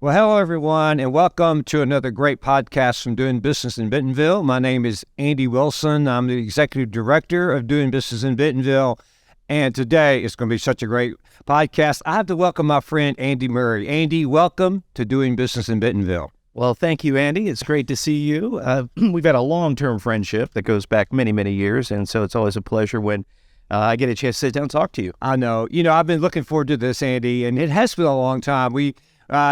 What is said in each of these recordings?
Well, hello, everyone, and welcome to another great podcast from Doing Business in Bentonville. My name is Andy Wilson. I'm the Executive Director of Doing Business in Bentonville, and today it's going to be such a great podcast. I have to welcome my friend Andy Murray. Andy, welcome to Doing Business in Bentonville. Well, thank you, Andy. It's great to see you. We've had a long-term friendship that goes back many, many years, and so it's always a pleasure when I get a chance to sit down and talk to you. I know. I've been looking forward to this, Andy, and it has been a long time.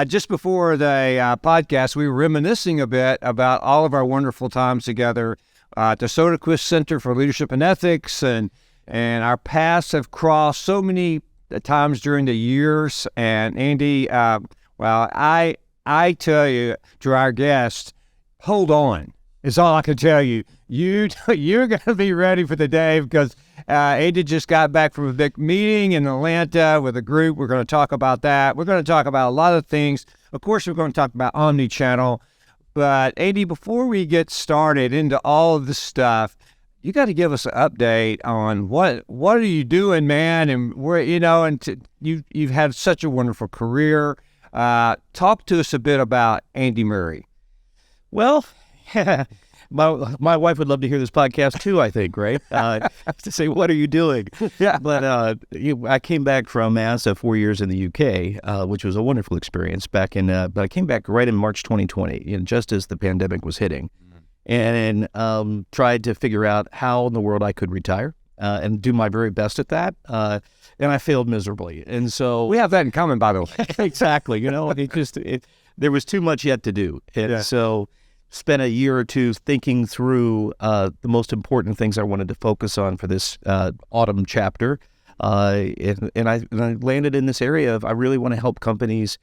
Just before the podcast, we were reminiscing a bit about all of our wonderful times together at the Soderquist Center for Leadership and Ethics, and our paths have crossed so many times during the years. And Andy, I tell you to our guests, hold on. Is all I can tell you. You're going to be ready for the day because Andy just got back from a big meeting in Atlanta with a group. We're going to talk about that. We're going to talk about a lot of things. Of course, we're going to talk about omnichannel. But Andy, before we get started into all of this stuff, you got to give us an update on what are you doing, man, and where you've had such a wonderful career. Talk to us a bit about Andy Murray. Well, my wife would love to hear this podcast too, I think, right? To say, what are you doing? Yeah. But I came back from NASA 4 years in the UK, which was a wonderful experience but I came back right in March 2020, just as the pandemic was hitting, and tried to figure out how in the world I could retire and do my very best at that. And I failed miserably. And so we have that in common, by the way. Exactly. There was too much yet to do. And so spent a year or two thinking through the most important things I wanted to focus on for this autumn chapter. And I landed in this area of I really want to help companies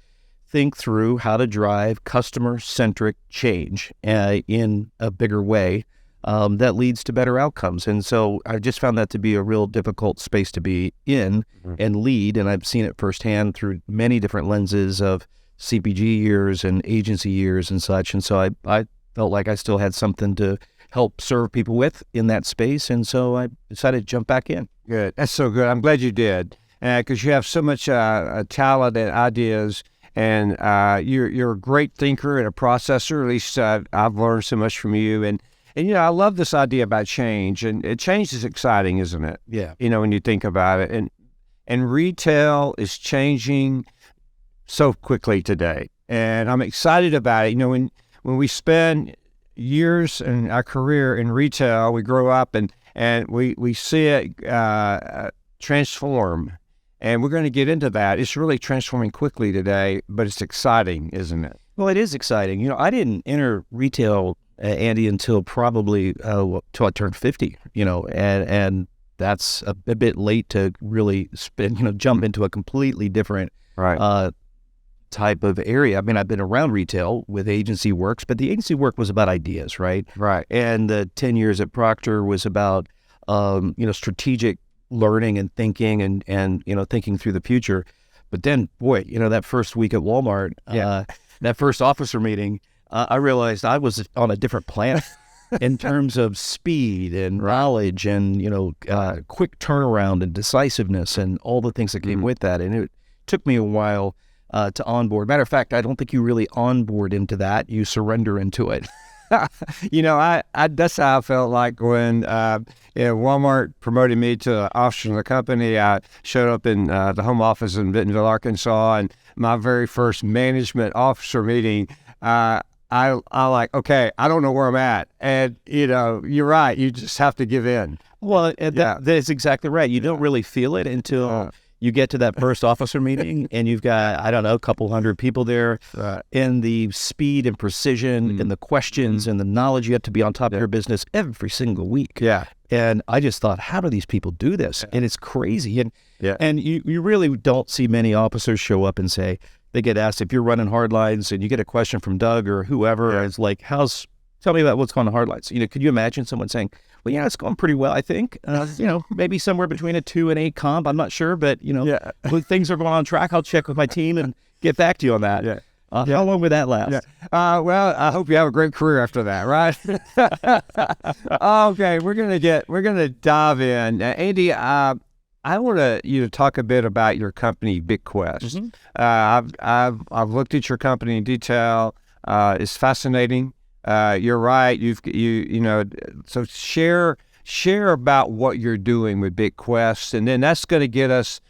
think through how to drive customer-centric change in a bigger way that leads to better outcomes. And so I just found that to be a real difficult space to be in and lead. And I've seen it firsthand through many different lenses of CPG years and agency years and such. And so I felt like I still had something to help serve people with in that space. And so I decided to jump back in. Good. That's so good. I'm glad you did because you have so much talent and ideas. And you're a great thinker and a processor. At least I've learned so much from you. And I love this idea about change. And change is exciting, isn't it? Yeah. When you think about it. And retail is changing so quickly today. And I'm excited about it. When we spend years in our career in retail, we grow up and we see it transform. And we're going to get into that. It's really transforming quickly today, but it's exciting, isn't it? Well, it is exciting. I didn't enter retail, Andy, until probably till I turned 50, and that's a bit late to really jump into a completely different type of area. I mean, I've been around retail with agency works, but the agency work was about ideas, right? Right. And the 10 years at Procter was about, strategic learning and thinking and thinking through the future. But then, boy, that first week at Walmart, that first officer meeting, I realized I was on a different planet in terms of speed and knowledge and, quick turnaround and decisiveness and all the things that came with that. And it took me a while to onboard. Matter of fact, I don't think you really onboard into that. You surrender into it. That's how I felt like when Walmart promoted me to officer in the company. I showed up in the home office in Bentonville, Arkansas, and my very first management officer meeting, I like, okay, I don't know where I'm at. And, you're right. You just have to give in. Well, that's exactly right. You don't really feel it until you get to that first officer meeting and you've got, I don't know, a couple hundred people there, and the speed and precision and the questions and the knowledge you have to be on top of your business every single week. Yeah. And I just thought, how do these people do this? And it's crazy. And you really don't see many officers show up and say, they get asked if you're running hard lines and you get a question from Doug or whoever, it's like, tell me about what's going on hard lines. Could you imagine someone saying, well, yeah, it's going pretty well, I think. Maybe somewhere between a 2 and 8 comp. I'm not sure, but, when things are going on track, I'll check with my team and get back to you on that. Yeah. How long would that last? Yeah. Well, I hope you have a great career after that, right? Okay, we're gonna dive in. Andy, I want you to talk a bit about your company, bigQuest. I've looked at your company in detail. It's fascinating. You're right. So share about what you're doing with bigQuest, and then that's going to get us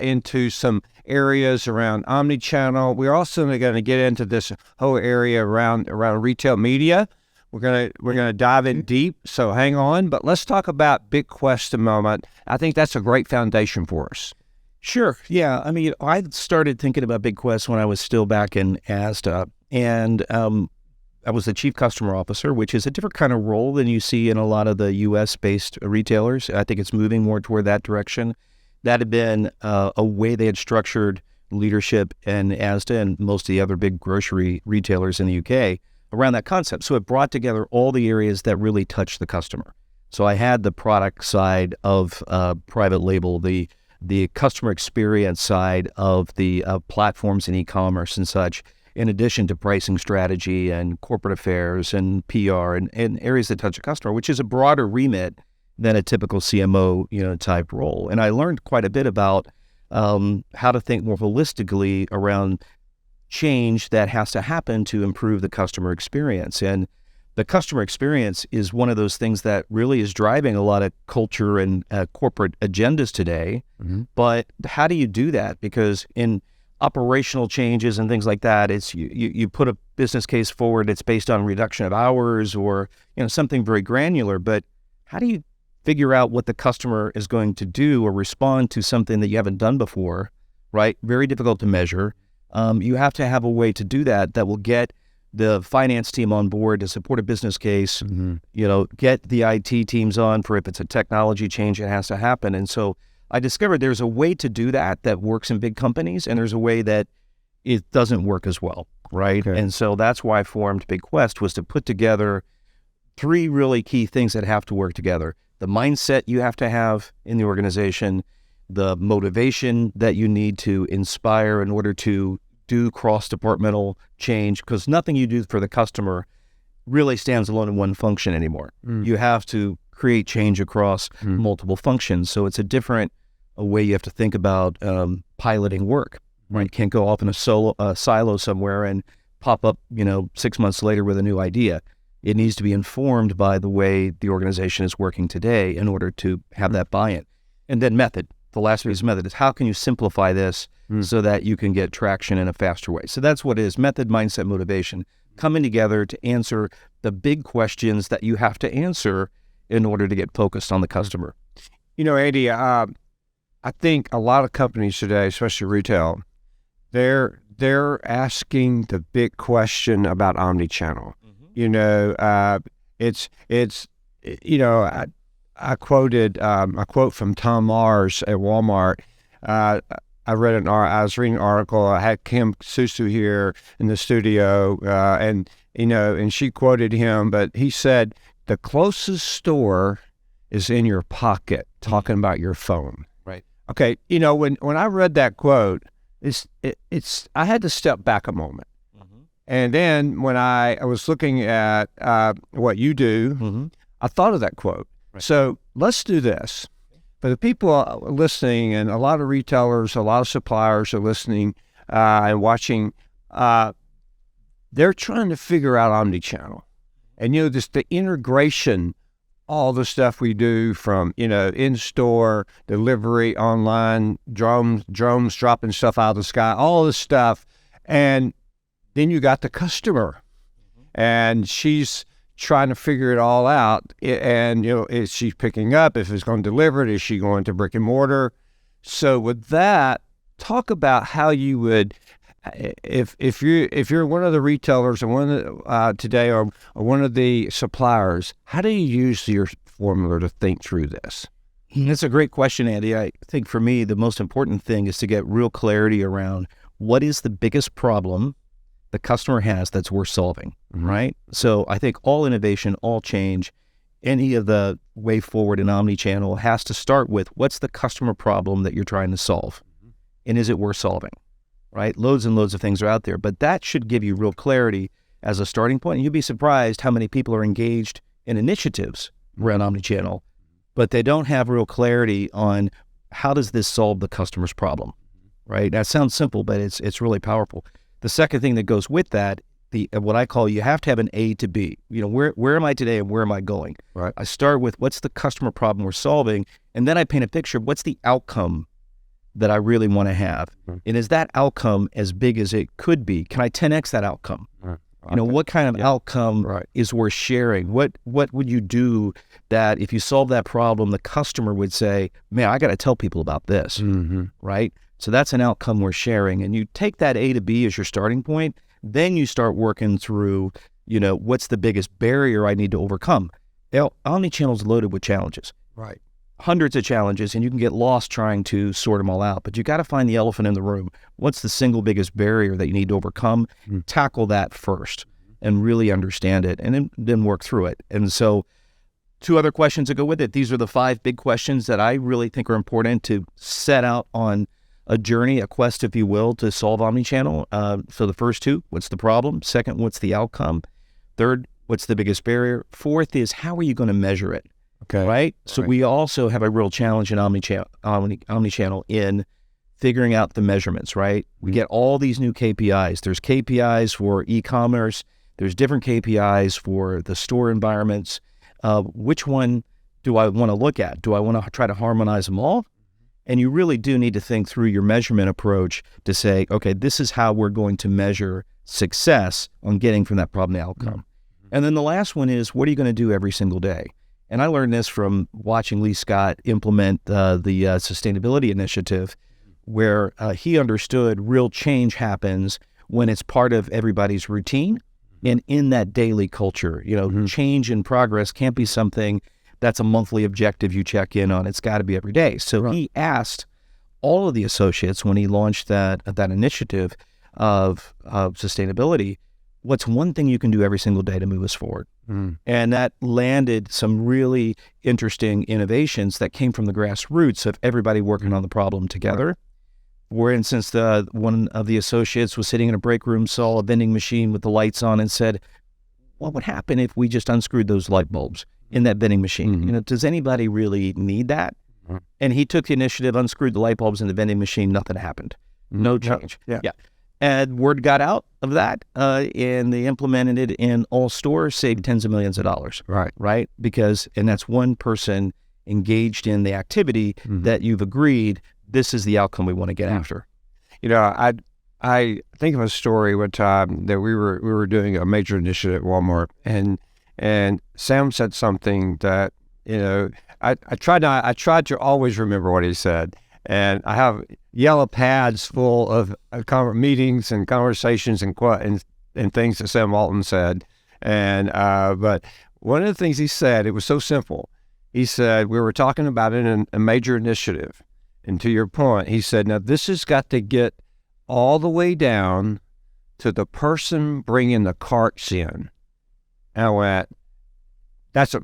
into some areas around omnichannel. We're also going to get into this whole area around retail media. We're gonna dive in deep. So hang on, but let's talk about bigQuest a moment. I think that's a great foundation for us. Sure. Yeah. I mean, I started thinking about bigQuest when I was still back in ASDA, and I was the chief customer officer, which is a different kind of role than you see in a lot of the U.S.-based retailers. I think it's moving more toward that direction. That had been a way they had structured leadership in ASDA and most of the other big grocery retailers in the UK around that concept. So it brought together all the areas that really touch the customer. So I had the product side of private label, the customer experience side of the platforms in e-commerce and such, in addition to pricing strategy and corporate affairs and PR and areas that touch the customer, which is a broader remit than a typical CMO type role. And I learned quite a bit about how to think more holistically around change that has to happen to improve the customer experience. And the customer experience is one of those things that really is driving a lot of culture and corporate agendas today. But how do you do that? Because in operational changes and things like that, it's you put a business case forward, it's based on reduction of hours or something very granular. But how do you figure out what the customer is going to do or respond to something that you haven't done before, right? Very difficult to measure. You have to have a way to do that will get the finance team on board to support a business case, get the IT teams on for if it's a technology change, it has to happen. And so I discovered there's a way to do that works in big companies, and there's a way that it doesn't work as well, right? Okay. And so that's why I formed bigQuest, was to put together 3 really key things that have to work together. The mindset you have to have in the organization, the motivation that you need to inspire in order to do cross-departmental change, because nothing you do for the customer really stands alone in one function anymore. You have to create change across multiple functions. So it's a way you have to think about piloting work, right? You can't go off in a silo somewhere and pop up, 6 months later with a new idea. It needs to be informed by the way the organization is working today in order to have that buy-in. And then method. The last piece of method is how can you simplify this so that you can get traction in a faster way. So that's what it is: method, mindset, motivation, coming together to answer the big questions that you have to answer in order to get focused on the customer. Andy, I think a lot of companies today, especially retail, they're asking the big question about omnichannel. I quoted a quote from Tom Mars at Walmart. I was reading an article. I had Kim Susu here in the studio, and she quoted him, but he said, "The closest store is in your pocket," talking about your phone. Right. Okay. When I read that quote, I had to step back a moment. And then when I was looking at what you do, I thought of that quote. Right. So let's do this. For the people listening, and a lot of retailers, a lot of suppliers are listening and watching, they're trying to figure out omnichannel. And, the integration, all the stuff we do from, in-store, delivery, online, drones dropping stuff out of the sky, all this stuff. And then you got the customer, and she's trying to figure it all out. And, is she picking up? If it's going to deliver it, is she going to brick and mortar? So with that, talk about how you would, if you're one of the retailers or one of today or one of the suppliers, how do you use your formula to think through this? That's a great question, Andy. I think for me, the most important thing is to get real clarity around what is the biggest problem the customer has that's worth solving, right? So I think all innovation, all change, any of the way forward in omnichannel has to start with what's the customer problem that you're trying to solve, and is it worth solving, right? Loads and loads of things are out there, but that should give you real clarity as a starting point. And you'd be surprised how many people are engaged in initiatives around omnichannel, but they don't have real clarity on how does this solve the customer's problem, right? That sounds simple, but it's really powerful. The second thing that goes with that, what I call, you have to have an A to B. Where am I today and where am I going? Right. I start with what's the customer problem we're solving, and then I paint a picture of what's the outcome that I really want to have. And is that outcome as big as it could be? Can I 10x that outcome? What kind of outcome is worth sharing? What would you do that if you solve that problem, the customer would say, man, I got to tell people about this, right? So that's an outcome we're sharing. And you take that A to B as your starting point, then you start working through, what's the biggest barrier I need to overcome? Omnichannel is loaded with challenges. Right. Hundreds of challenges, and you can get lost trying to sort them all out. But you got to find the elephant in the room. What's the single biggest barrier that you need to overcome? Tackle that first and really understand it, and then work through it. And so 2 other questions that go with it. These are the 5 big questions that I really think are important to set out on a journey, a quest, if you will, to solve omnichannel. So the first 2, what's the problem? Second, what's the outcome? Third, what's the biggest barrier? Fourth is, how are you going to measure it? Okay. Right? So we also have a real challenge in omnichannel in figuring out the measurements, right? We get all these new KPIs. There's KPIs for e-commerce. There's different KPIs for the store environments. Which one do I want to look at? Do I want to try to harmonize them all? And you really do need to think through your measurement approach to say, okay, this is how we're going to measure success on getting from that problem to outcome. And then the last one is, what are you going to do every single day? And I learned this from watching Lee Scott implement the sustainability initiative, where he understood real change happens when it's part of everybody's routine and in that daily culture. Change and progress can't be something that's a monthly objective you check in on. It's got to be every day. So he asked all of the associates when he launched that initiative of sustainability, what's one thing you can do every single day to move us forward? And that landed some really interesting innovations that came from the grassroots of everybody working on the problem together. For instance, one of the associates was sitting in a break room, saw a vending machine with the lights on, and said, what would happen if we just unscrewed those light bulbs in that vending machine? Does anybody really need that? And he took the initiative, unscrewed the light bulbs in the vending machine, nothing happened. No change. Yeah. And word got out of that, and they implemented it in all stores, saved tens of millions of dollars. Right? And that's one person engaged in the activity that you've agreed, this is the outcome we want to get after. I think of a story one time that we were doing a major initiative at Walmart, and Sam said something that, I tried to always remember what he said. And I have yellow pads full of meetings and conversations and things that Sam Walton said. And but one of the things he said, it was so simple. He said, we were talking about it in a major initiative. And to your point, he said, now this has got to get all the way down to the person bringing the carts in. And I went,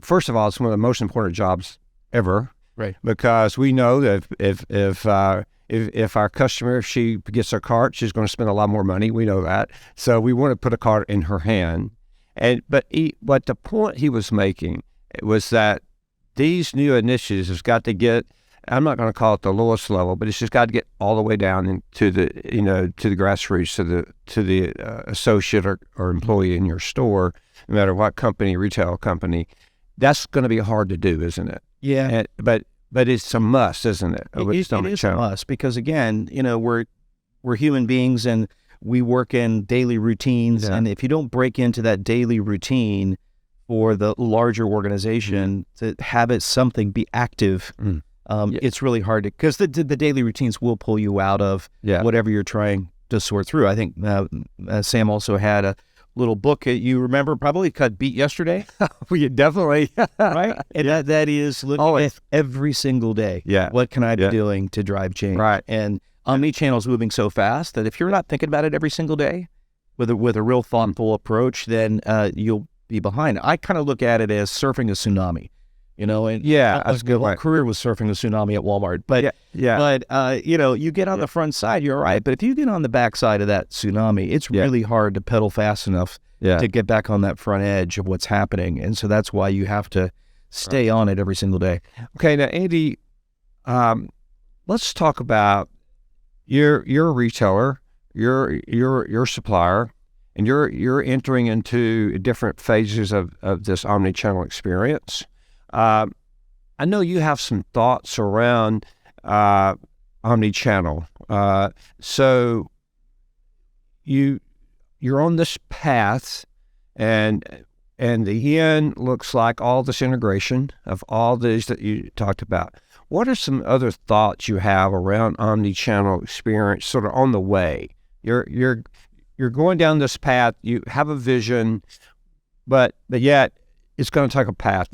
first of all, it's one of the most important jobs ever. Right. Because we know that if our customer, if she gets her cart, she's going to spend a lot more money. We know that. So we want to put a cart in her hand. But the point he was making was that these new initiatives has got to get, I'm not going to call it the lowest level, but it's just got to get all the way down into the grassroots, to the associate or employee in your store, no matter what company, retail company. That's going to be hard to do, isn't it? Yeah. But it's a must, isn't it? It is a must, because again, we're human beings and we work in daily routines. And if you don't break into that daily routine for the larger organization to have it be active, it's really hard because the daily routines will pull you out of whatever you're trying to sort through. I think Sam also had a little book you remember probably called Beat Yesterday. We definitely right. And that is looking at every single day. What can I be doing to drive change? Right. And omnichannel is moving so fast that if you're not thinking about it every single day with a real thoughtful approach, then you'll be behind. I kind of look at it as surfing a tsunami. And that's a good whole career was surfing a tsunami at Walmart. But you get on the front side, you're all right. But if you get on the back side of that tsunami, it's really hard to pedal fast enough to get back on that front edge of what's happening. And so that's why you have to stay on it every single day. Okay, now Andy, let's talk about you're a retailer, you're a supplier, and you're entering into different phases of this omnichannel experience. I know you have some thoughts around omnichannel. So you're on this path, and the end looks like all this integration of all these that you talked about. What are some other thoughts you have around omnichannel experience, sort of on the way? You're going down this path. You have a vision, but yet it's going to take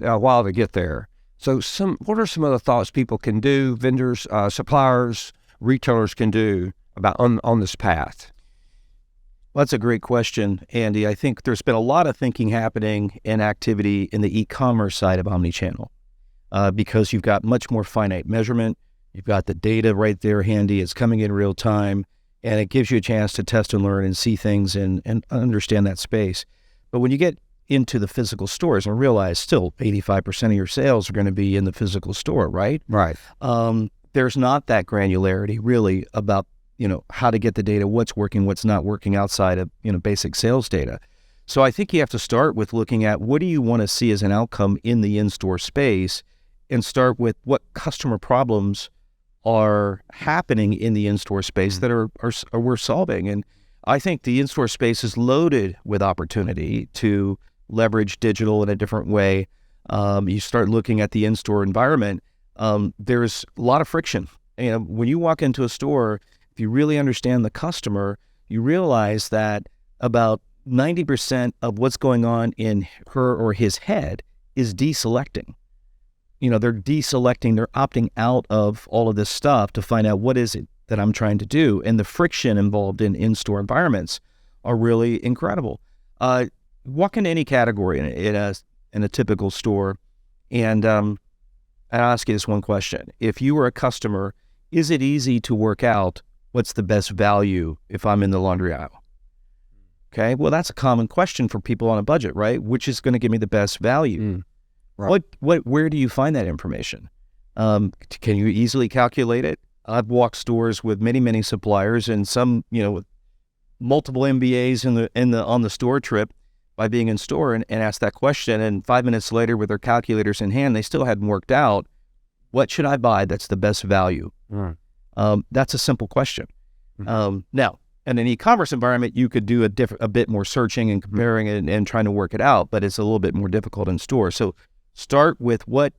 a while to get there. So what are some other thoughts people can do, vendors, suppliers, retailers can do about on this path? Well, that's a great question, Andy. I think there's been a lot of thinking happening and activity in the e-commerce side of omnichannel because you've got much more finite measurement. You've got the data right there handy. It's coming in real time, and it gives you a chance to test and learn and see things and understand that space. But when you get into the physical stores and realize still 85% of your sales are going to be in the physical store, right? Right. There's not that granularity really about how to get the data, what's working, what's not working outside of, basic sales data. So I think you have to start with looking at what do you want to see as an outcome in the in-store space and start with what customer problems are happening in the in-store space that are we're solving. And I think the in-store space is loaded with opportunity to leverage digital in a different way. You start looking at the in-store environment, there's a lot of friction. When you walk into a store, if you really understand the customer, you realize that about 90% of what's going on in her or his head is deselecting. They're deselecting, they're opting out of all of this stuff to find out what is it that I'm trying to do. And the friction involved in in-store environments are really incredible. Walk into any category in a typical store, and I'll ask you this one question. If you were a customer, is it easy to work out what's the best value if I'm in the laundry aisle? Okay, well, that's a common question for people on a budget, right? Which is going to give me the best value? Right. Where do you find that information? Can you easily calculate it? I've walked stores with many, many suppliers, and some, with multiple MBAs on the store trip by being in store and asked that question. And 5 minutes later, with their calculators in hand, they still hadn't worked out what should I buy that's the best value. That's a simple question. Now, in an e-commerce environment, you could do a bit more searching and comparing and trying to work it out, but it's a little bit more difficult in store. So start with what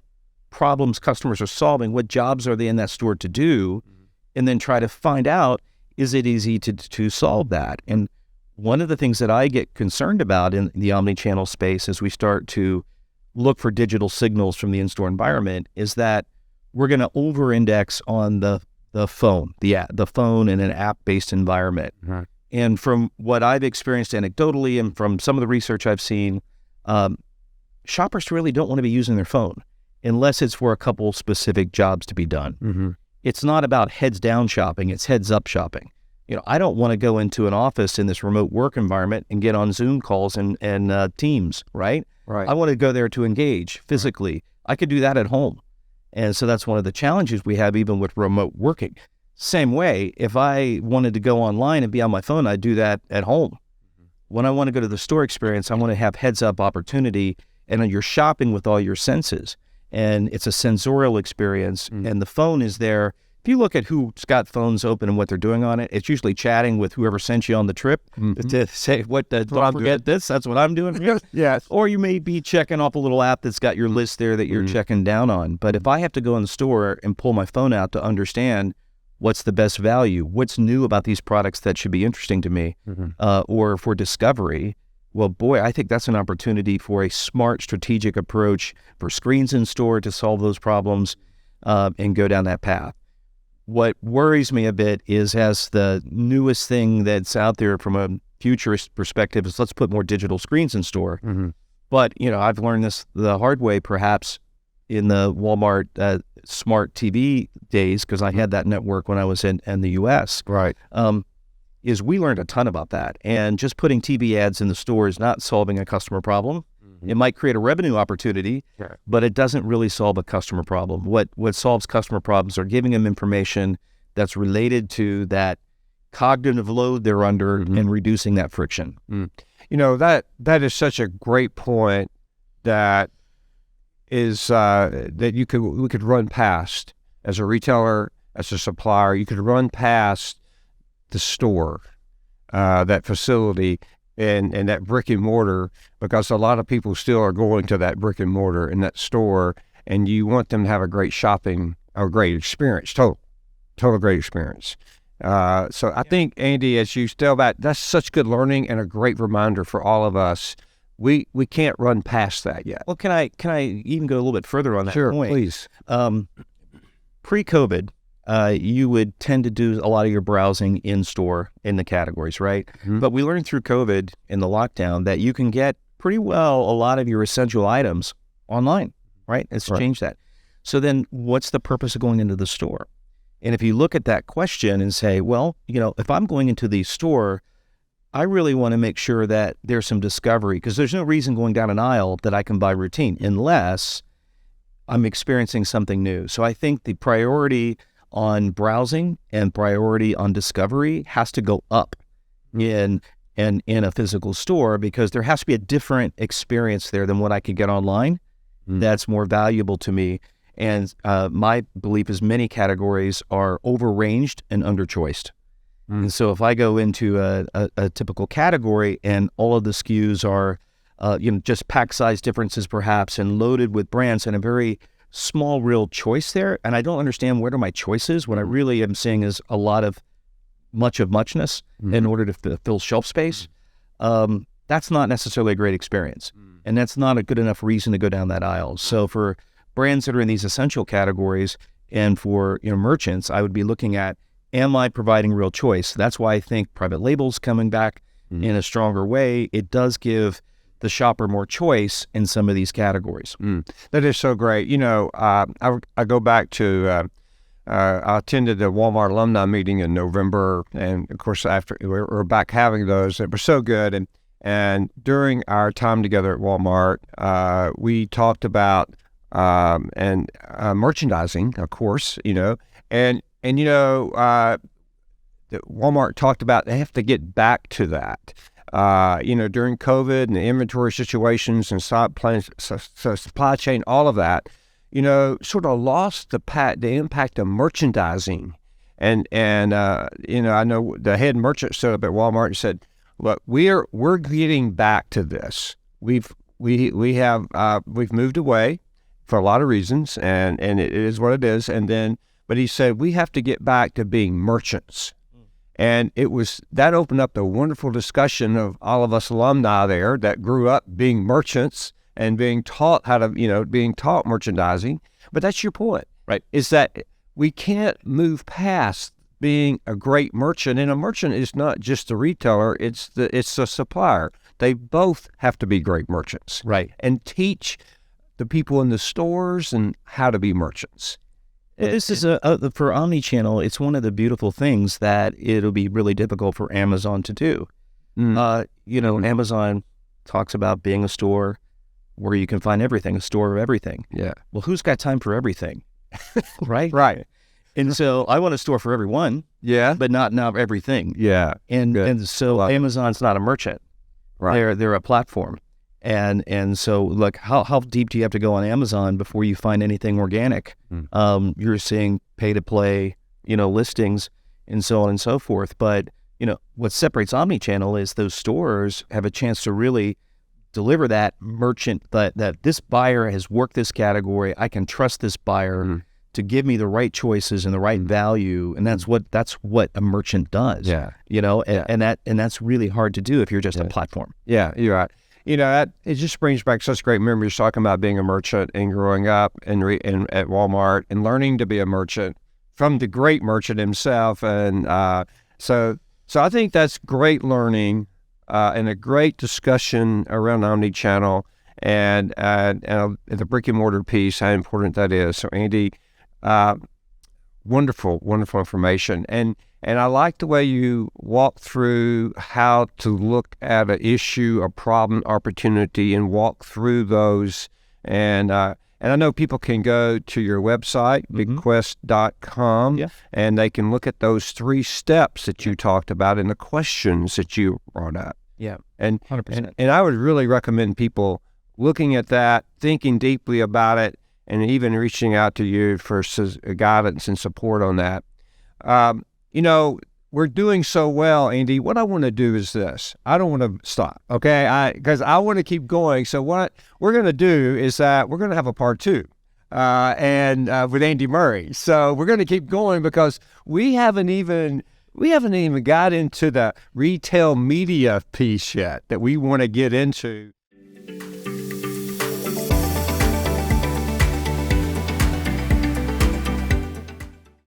problems customers are solving, what jobs are they in that store to do, and then try to find out, is it easy to solve that? And one of the things that I get concerned about in the omnichannel space as we start to look for digital signals from the in-store environment is that we're going to over-index on the phone, the phone in an app-based environment. And from what I've experienced anecdotally and from some of the research I've seen, shoppers really don't want to be using their phone unless it's for a couple specific jobs to be done. It's not about heads down shopping, it's heads up shopping. I don't want to go into an office in this remote work environment and get on Zoom calls and Teams, right? I want to go there to engage physically. I could do that at home. And so that's one of the challenges we have even with remote working. Same way, if I wanted to go online and be on my phone, I'd do that at home. When I want to go to the store experience, I want to have heads up opportunity, and you're shopping with all your senses. And it's a sensorial experience, and the phone is there. If you look at who's got phones open and what they're doing on it, it's usually chatting with whoever sent you on the trip to say, don't forget this, that's what I'm doing. Yes. Or you may be checking off a little app that's got your list there that you're checking down on. But if I have to go in the store and pull my phone out to understand what's the best value, what's new about these products that should be interesting to me, or for discovery, well, boy, I think that's an opportunity for a smart, strategic approach for screens in store to solve those problems and go down that path. What worries me a bit is as the newest thing that's out there from a futurist perspective is let's put more digital screens in store. But, I've learned this the hard way perhaps in the Walmart smart TV days because I had that network when I was in the U.S. Right. Is we learned a ton about that. And just putting TV ads in the store is not solving a customer problem. It might create a revenue opportunity, but it doesn't really solve a customer problem. What solves customer problems are giving them information that's related to that cognitive load they're under and reducing that friction. You know, that is such a great point that is that we could run past as a retailer, as a supplier. You could run past the store, that facility, and that brick and mortar, because a lot of people still are going to that brick and mortar and that store, and you want them to have a great shopping or great experience, total great experience. So I think, Andy, as you still back, that's such good learning and a great reminder for all of us. We can't run past that yet. Well, can I even go a little bit further on that Sure, point? please. Pre-COVID, you would tend to do a lot of your browsing in store in the categories, right? But we learned through COVID in the lockdown that you can get pretty well a lot of your essential items online, right? It's changed that. So then what's the purpose of going into the store? And if you look at that question and say, well, you know, if I'm going into the store, I really want to make sure that there's some discovery, because there's no reason going down an aisle that I can buy routine unless I'm experiencing something new. So I think the priority on browsing and priority on discovery has to go up in a physical store, because there has to be a different experience there than what I could get online that's more valuable to me. And my belief is many categories are overranged and underchoiced. And so if I go into a typical category and all of the SKUs are, just pack size differences perhaps, and loaded with brands and a very small real choice there, and I don't understand what are my choices, what I really am seeing is a lot of muchness in order to fill shelf space, that's not necessarily a great experience. And that's not a good enough reason to go down that aisle. So for brands that are in these essential categories and for merchants, I would be looking at, am I providing real choice? That's why I think private labels coming back in a stronger way. It does give the shopper more choice in some of these categories. That is so great. You know, I go back to, I attended the Walmart alumni meeting in November, and of course after we're back having those, it was so good. And during our time together at Walmart, we talked about merchandising, of course, and Walmart talked about they have to get back to that. During COVID and the inventory situations and supply chain, all of that, sort of lost the impact of merchandising. And I know the head merchant stood up at Walmart and said, "Look, we're getting back to this. We've moved away for a lot of reasons, and it is what it is. But he said we have to get back to being merchants." And that opened up the wonderful discussion of all of us alumni there that grew up being merchants and being taught being taught merchandising. But that's your point, right? Is that we can't move past being a great merchant. And a merchant is not just the retailer, it's the supplier. They both have to be great merchants. Right. And teach the people in the stores and how to be merchants. Well, this is for omnichannel. It's one of the beautiful things that it'll be really difficult for Amazon to do. Amazon talks about being a store where you can find everything, a store of everything. Yeah. Well, who's got time for everything, right? Right. And so I want a store for everyone. Yeah. But not everything. Yeah. And so Amazon's not a merchant. Right. They're a platform. And so, like, how deep do you have to go on Amazon before you find anything organic? You're seeing pay-to-play, listings and so on and so forth. But, what separates omnichannel is those stores have a chance to really deliver that merchant, that this buyer has worked this category. I can trust this buyer to give me the right choices and the right value. And that's what a merchant does. Yeah. And that's really hard to do if you're just a platform. Yeah, you're right. It just brings back such great memories talking about being a merchant and growing up and at Walmart and learning to be a merchant from the great merchant himself. And so I think that's great learning and a great discussion around omnichannel and the brick and mortar piece, how important that is. So Andy, wonderful, wonderful information. And I like the way you walk through how to look at an issue, a problem, opportunity, and walk through those. And I know people can go to your website, bigQuest.com, and they can look at those 3 steps that you talked about and the questions that you brought up. Yeah, and 100%. And I would really recommend people looking at that, thinking deeply about it, and even reaching out to you for guidance and support on that. We're doing so well, Andy. What I want to do is this. I don't want to stop, okay? Because I want to keep going. So what we're going to do is that we're going to have a part 2 with Andy Murray. So we're going to keep going because we haven't even got into the retail media piece yet that we want to get into.